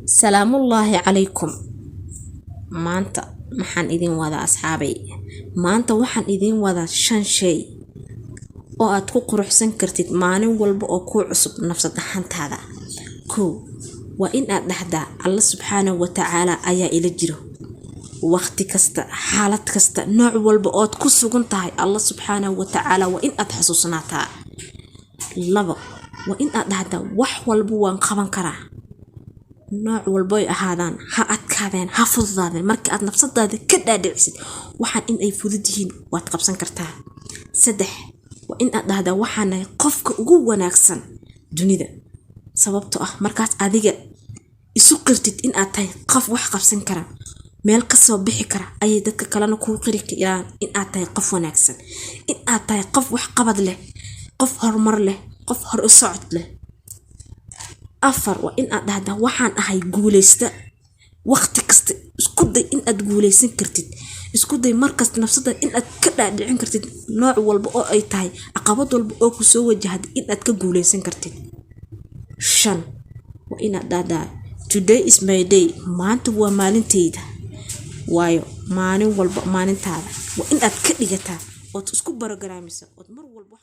سلام الله عليكم. maanta maxaan idin wada asxaabay. maanta waxaan idin wada 5 shay oo aad ku quruxsan kartid maalin walba oo ku cusub nafsad ahaantaada. waa in aad dhaxdaa Allah subhanahu wa ta'ala ayaa ila jiro waqti kasta, xaalad kasta, nooc walba oo aad ku sugan tahay. Allah subhanahu wa ta'ala waa in aad xasuusnaataa. 2 waa in aad dhaxdaa wax walba waan qaban karaa. nooc walba ay ahaadaan, ha adkaadeen, ha fududaadeen, marka aad nafsadaada ka dhaadhicsid waxaan in ay fudud yihiin waad qabsan kartaa. 3 waa in aad dhahdaa waxaan ahay qofka ugu wanaagsan dunida, sababtoo ah markaas adiga isu qirtid in aad tahay qof wax qabsan kara, meel ka soo bixi kara, ayay dadka kalena kuu qiri karaan in aad tahay qof wanaagsan, in aad tahay qof wax qabad leh, qof horumar leh, qof hor u socod leh. 4 waa in aad dhahdaa waxaan ahay guuleysta. waqti kasta isku day in aad guuleysan kartid, isku day markasta nafsada in aad ka dhaadhicin kartid nooc walba oo ay tahay, caqabad walba oo ku soo wajahday in aad ka guuleysan kartid. 5 waa in aad dhahdaa today is my day, maanta waa maalinteyda. waayo maalin walba maalintaada waa in aad ka dhigataa oo isku barogaraamisa oo mar walba